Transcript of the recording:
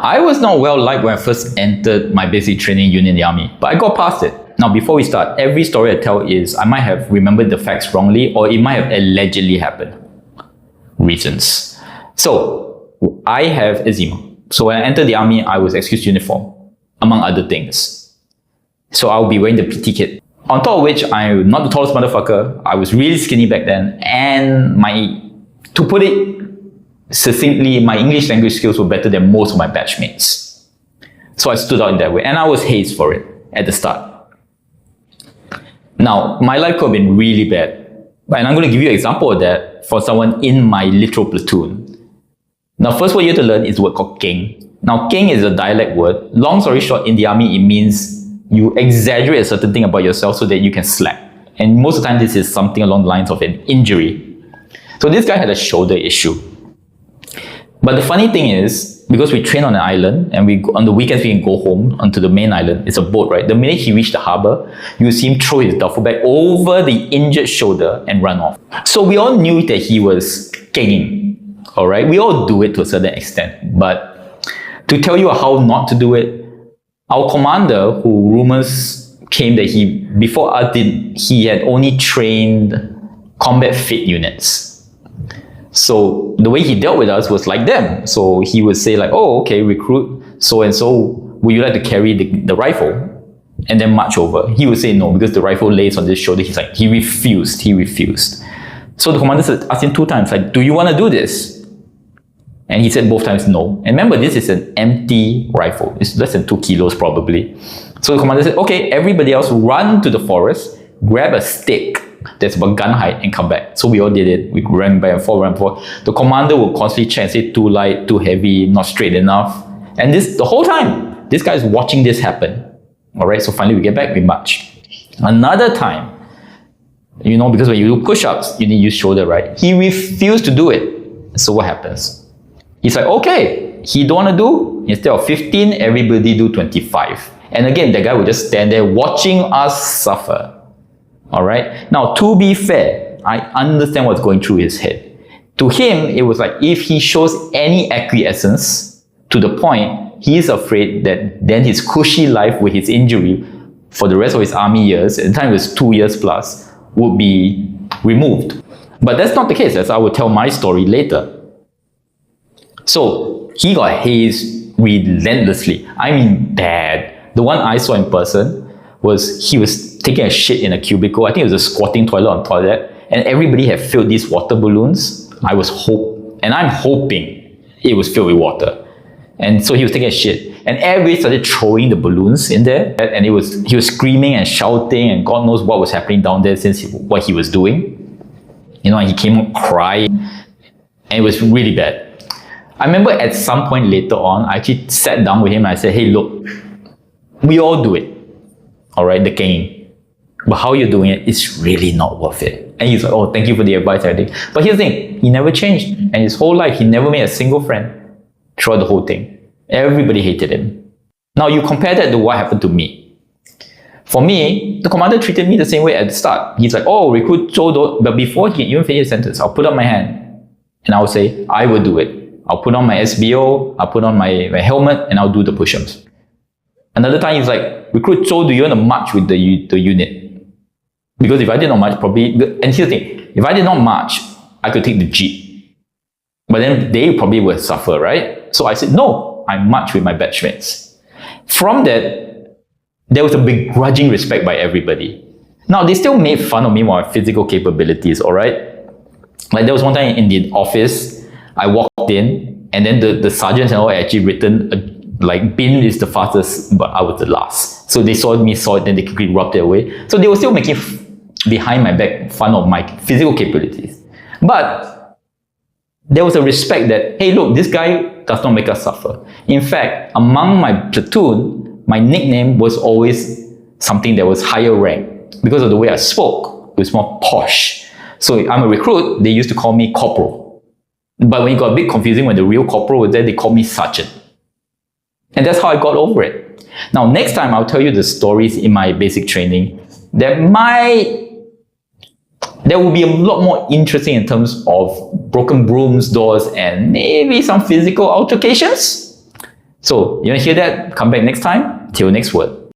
I was not well liked when I first entered my basic training unit in the army, but I got past it. Now, before we start, every story I tell is I might have remembered the facts wrongly or it might have allegedly happened. Reasons. So, I have eczema. So when I entered the army, I was excused uniform, among other things. So I'll be wearing the PT kit. On top of which, I'm not the tallest motherfucker. I was really skinny back then. And to put it succinctly, my English language skills were better than most of my batchmates. So I stood out in that way. And I was hazed for it at the start. Now, my life could have been really bad. And I'm going to give you an example of that for someone in my literal platoon. Now, first word you have to learn is a word called keng. Now, keng is a dialect word. Long story short, in the army, it means you exaggerate a certain thing about yourself so that you can slack. And most of the time, this is something along the lines of an injury. So this guy had a shoulder issue. But the funny thing is, because we train on an island, and on the weekends we can go home onto the main island, it's a boat, right? The minute he reached the harbour, you see him throw his duffel bag over the injured shoulder and run off. So we all knew that he was kenging, all right? We all do it to a certain extent, but to tell you how not to do it, our commander, who rumors came that before us he had only trained combat fit units. So the way he dealt with us was like them. So he would say like, oh, okay, recruit so-and-so, would you like to carry the rifle? And then march over. He would say no, because the rifle lays on his shoulder. He refused. So the commander asked him 2 times, like, do you want to do this? And he said both times no. And remember, this is an empty rifle. It's less than 2 kilos probably. So the commander said, okay, everybody else run to the forest, grab a stick that's about gun height and come back. So we all did it. We ran back and forth. The commander would constantly check and say too light, too heavy, not straight enough. And the whole time, this guy is watching this happen. All right, so finally we get back, we march. Another time, because when you do push-ups, you need to use shoulder, right? He refused to do it. So what happens? He's like, okay, he don't want to do, instead of 15, everybody do 25. And again, the guy would just stand there watching us suffer. All right. Now, to be fair, I understand what's going through his head. To him, it was like if he shows any acquiescence to the point, he is afraid that then his cushy life with his injury for the rest of his army years, at the time it was 2 years plus, would be removed. But that's not the case, as I will tell my story later. So he got hazed relentlessly. I mean bad. The one I saw in person was he was taking a shit in a cubicle. I think it was a squatting toilet on toilet, and everybody had filled these water balloons. I'm hoping it was filled with water. And so he was taking a shit, and everybody started throwing the balloons in there, and he was screaming and shouting, and God knows what was happening down there since what he was doing. And he came up crying, and it was really bad. I remember at some point later on, I actually sat down with him and I said, hey, look, we all do it. All right, the kenging. But how you're doing it is really not worth it. And he's like, oh, thank you for the advice and everything. But here's the thing, he never changed. And his whole life, he never made a single friend throughout the whole thing. Everybody hated him. Now you compare that to what happened to me. For me, the commander treated me the same way at the start. He's like, oh, recruit Zhou, but before he even finished the sentence, I'll put up my hand and I'll say, I will do it. I'll put on my SBO, I'll put on my helmet, and I'll do the push-ups. Another time he's like, recruit Zhou, do you want to march with the unit? Because if I did not march, probably, and here's the thing, if I did not march, I could take the jeep. But then they probably would suffer, right? So I said, no, I march with my batchmates. From that, there was a begrudging respect by everybody. Now, they still made fun of me for my physical capabilities, all right? Like there was one time in the office, I walked in, and then the sergeants and all actually written, like Bin is the fastest, but I was the last. So they saw it, then they quickly rubbed it away. So they were still making behind my back fun of my physical capabilities. But there was a respect that, hey, look, this guy does not make us suffer. In fact, among my platoon, my nickname was always something that was higher rank because of the way I spoke. It was more posh. So I'm a recruit, they used to call me corporal. But when it got a bit confusing when the real corporal was there, they called me sergeant. And that's how I got over it. Now, next time I'll tell you the stories in my basic training that will be a lot more interesting in terms of broken brooms, doors, and maybe some physical altercations. So, you want to hear that? Come back next time. Till next word.